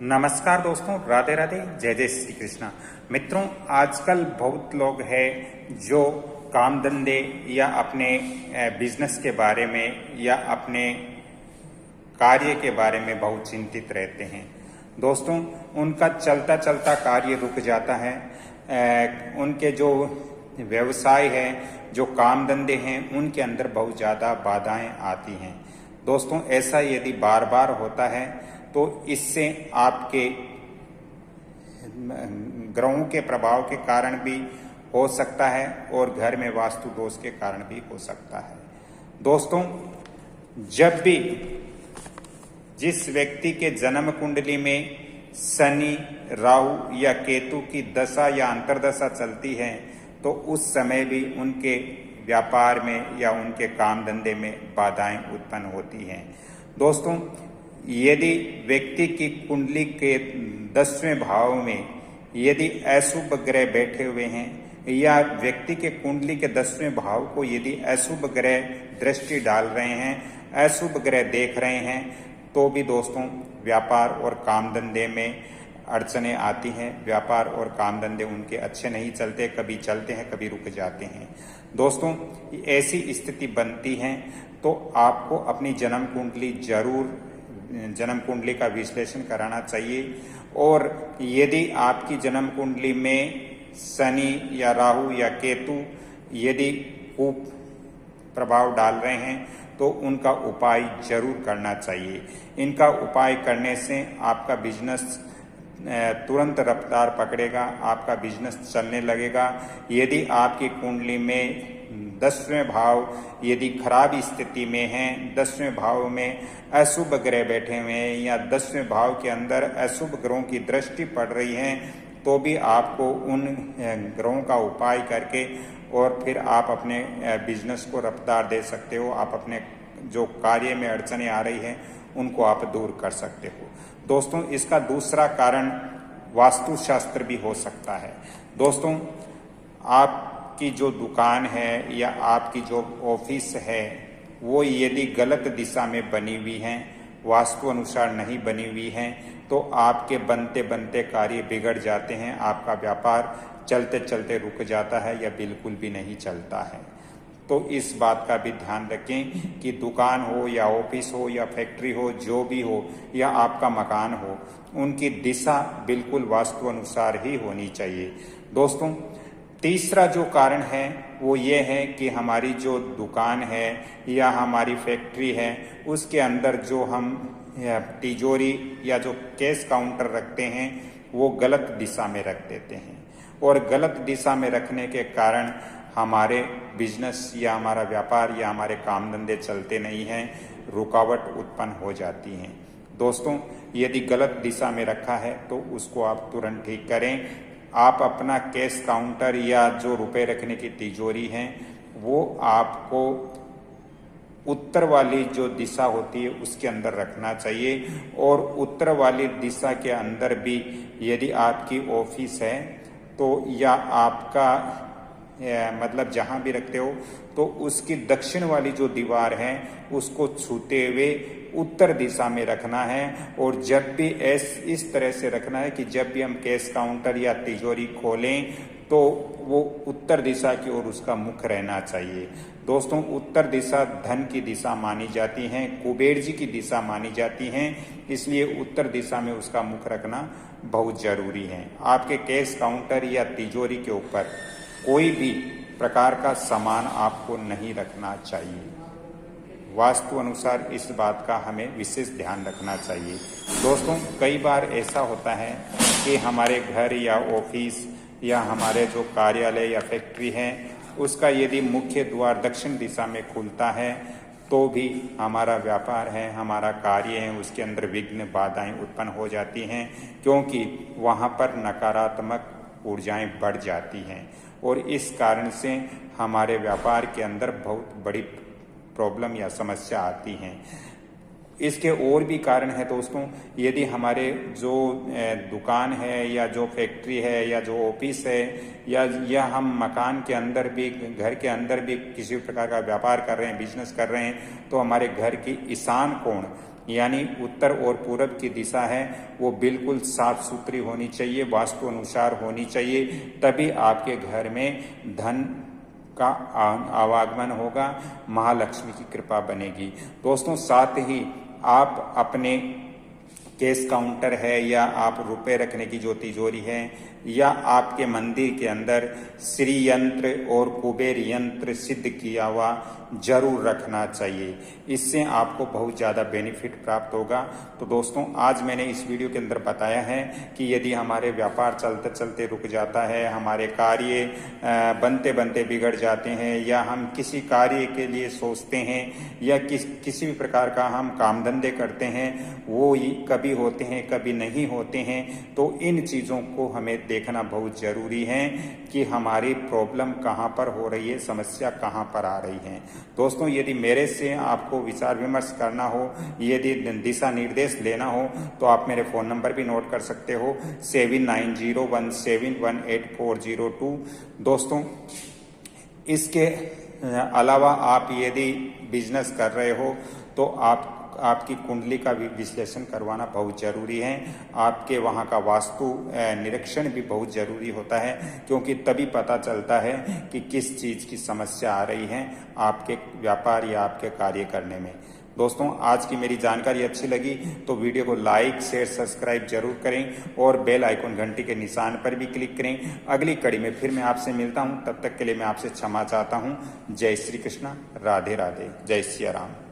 नमस्कार दोस्तों, राधे राधे, जय जय श्री कृष्णा। मित्रों, आजकल बहुत लोग हैं जो काम धंधे या अपने बिजनेस के बारे में या अपने कार्य के बारे में बहुत चिंतित रहते हैं। दोस्तों, उनका चलता चलता कार्य रुक जाता है। उनके जो व्यवसाय है, जो काम धंधे हैं, उनके अंदर बहुत ज़्यादा बाधाएं आती हैं। दोस्तों, ऐसा यदि बार बार होता है तो इससे आपके ग्रहों के प्रभाव के कारण भी हो सकता है और घर में वास्तु दोष के कारण भी हो सकता है। दोस्तों, जब भी जिस व्यक्ति के जन्म कुंडली में शनि, राहु या केतु की दशा या अंतर्दशा चलती है तो उस समय भी उनके व्यापार में या उनके काम धंधे में बाधाएं उत्पन्न होती हैं। दोस्तों, यदि व्यक्ति की कुंडली के 10वें भाव में यदि अशुभ ग्रह बैठे हुए हैं या व्यक्ति के कुंडली के 10वें भाव को यदि अशुभ ग्रह दृष्टि डाल रहे हैं, अशुभ ग्रह देख रहे हैं, तो भी दोस्तों व्यापार और काम धंधे में अड़चने आती हैं। व्यापार और काम धंधे उनके अच्छे नहीं चलते, कभी चलते हैं, कभी रुक जाते हैं। दोस्तों, ऐसी स्थिति बनती है तो आपको अपनी जन्म कुंडली का विश्लेषण कराना चाहिए। और यदि आपकी जन्म कुंडली में शनि या राहु या केतु यदि कुप प्रभाव डाल रहे हैं तो उनका उपाय जरूर करना चाहिए। इनका उपाय करने से आपका बिजनेस तुरंत रफ्तार पकड़ेगा, आपका बिजनेस चलने लगेगा। यदि आपकी कुंडली में 10वें भाव यदि खराब स्थिति में है, 10वें भाव में अशुभ ग्रह बैठे हुए हैं या 10वें भाव के अंदर अशुभ ग्रहों की दृष्टि पड़ रही है, तो भी आपको उन ग्रहों का उपाय करके और फिर आप अपने बिजनेस को रफ्तार दे सकते हो। आप अपने जो कार्य में अड़चने आ रही हैं उनको आप दूर कर सकते हो। दोस्तों, इसका दूसरा कारण वास्तुशास्त्र भी हो सकता है। दोस्तों, आपकी जो दुकान है या आपकी जो ऑफिस है वो यदि गलत दिशा में बनी हुई है, वास्तु अनुसार नहीं बनी हुई है, तो आपके बनते बनते कार्य बिगड़ जाते हैं। आपका व्यापार चलते चलते रुक जाता है या बिल्कुल भी नहीं चलता है। तो इस बात का भी ध्यान रखें कि दुकान हो या ऑफिस हो या फैक्ट्री हो, जो भी हो, या आपका मकान हो, उनकी दिशा बिल्कुल वास्तु अनुसार ही होनी चाहिए। दोस्तों, तीसरा जो कारण है वो ये है कि हमारी जो दुकान है या हमारी फैक्ट्री है उसके अंदर जो हम तिजोरी या जो कैश काउंटर रखते हैं वो गलत दिशा में रख देते हैं। और गलत दिशा में रखने के कारण हमारे बिजनेस या हमारा व्यापार या हमारे काम धंधे चलते नहीं हैं, रुकावट उत्पन्न हो जाती हैं। दोस्तों, यदि गलत दिशा में रखा है तो उसको आप तुरंत ठीक करें। आप अपना कैश काउंटर या जो रुपए रखने की तिजोरी है वो आपको उत्तर वाली जो दिशा होती है उसके अंदर रखना चाहिए। और उत्तर वाली दिशा के अंदर भी यदि आपकी ऑफिस है तो या आपका मतलब जहां भी रखते हो तो उसकी दक्षिण वाली जो दीवार है उसको छूते हुए उत्तर दिशा में रखना है। और जब भी इस तरह से रखना है कि जब भी हम कैश काउंटर या तिजोरी खोलें तो वो उत्तर दिशा की ओर उसका मुख रहना चाहिए। दोस्तों, उत्तर दिशा धन की दिशा मानी जाती है, कुबेर जी की दिशा मानी जाती है, इसलिए उत्तर दिशा में उसका मुख रखना बहुत जरूरी है। आपके कैश काउंटर या तिजोरी के ऊपर कोई भी प्रकार का सामान आपको नहीं रखना चाहिए। वास्तु अनुसार इस बात का हमें विशेष ध्यान रखना चाहिए। दोस्तों, कई बार ऐसा होता है कि हमारे घर या ऑफिस या हमारे जो कार्यालय या फैक्ट्री है उसका यदि मुख्य द्वार दक्षिण दिशा में खुलता है तो भी हमारा व्यापार है, हमारा कार्य है, उसके अंदर विघ्न बाधाएं उत्पन्न हो जाती हैं, क्योंकि वहाँ पर नकारात्मक ऊर्जाएं बढ़ जाती हैं। और इस कारण से हमारे व्यापार के अंदर बहुत बड़ी प्रॉब्लम या समस्या आती हैं। इसके और भी कारण है दोस्तों। यदि हमारे जो दुकान है या जो फैक्ट्री है या जो ऑफिस है या हम मकान के अंदर भी, घर के अंदर भी किसी प्रकार का व्यापार कर रहे हैं, बिजनेस कर रहे हैं, तो हमारे घर की ईशान कोण यानी उत्तर और पूरब की दिशा है वो बिल्कुल साफ सुथरी होनी चाहिए, वास्तु अनुसार होनी चाहिए, तभी आपके घर में धन का आवागमन होगा, महालक्ष्मी की कृपा बनेगी। दोस्तों साथ ही आप अपने कैश काउंटर है या आप रुपए रखने की जो तिजोरी है या आपके मंदिर के अंदर श्री यंत्र और कुबेर यंत्र सिद्ध किया हुआ जरूर रखना चाहिए। इससे आपको बहुत ज़्यादा बेनिफिट प्राप्त होगा। तो दोस्तों आज मैंने इस वीडियो के अंदर बताया है कि यदि हमारे व्यापार चलते चलते रुक जाता है, हमारे कार्य बनते बनते बिगड़ जाते हैं, या हम किसी कार्य के लिए सोचते हैं या किसी भी प्रकार का हम काम धंधे करते हैं, वो कभी होते हैं कभी नहीं होते हैं, तो इन चीज़ों को हमें देखना बहुत जरूरी है कि हमारी प्रॉब्लम कहाँ पर हो रही है, समस्या कहाँ पर आ रही है। दोस्तों यदि मेरे से आपको विचार विमर्श करना हो, यदि दिशा निर्देश लेना हो, तो आप मेरे फ़ोन नंबर भी नोट कर सकते हो 7901718402। दोस्तों इसके अलावा आप यदि बिजनेस कर रहे हो तो आपकी कुंडली का भी विश्लेषण करवाना बहुत जरूरी है। आपके वहाँ का वास्तु निरीक्षण भी बहुत जरूरी होता है, क्योंकि तभी पता चलता है कि किस चीज़ की समस्या आ रही है आपके व्यापार या आपके कार्य करने में। दोस्तों आज की मेरी जानकारी अच्छी लगी तो वीडियो को लाइक शेयर सब्सक्राइब जरूर करें और बेल आइकन घंटी के निशान पर भी क्लिक करें। अगली कड़ी में फिर मैं आपसे मिलता हूं, तब तक के लिए मैं आपसे क्षमा चाहता हूं। जय श्री कृष्णा, राधे राधे, जय सिया राम।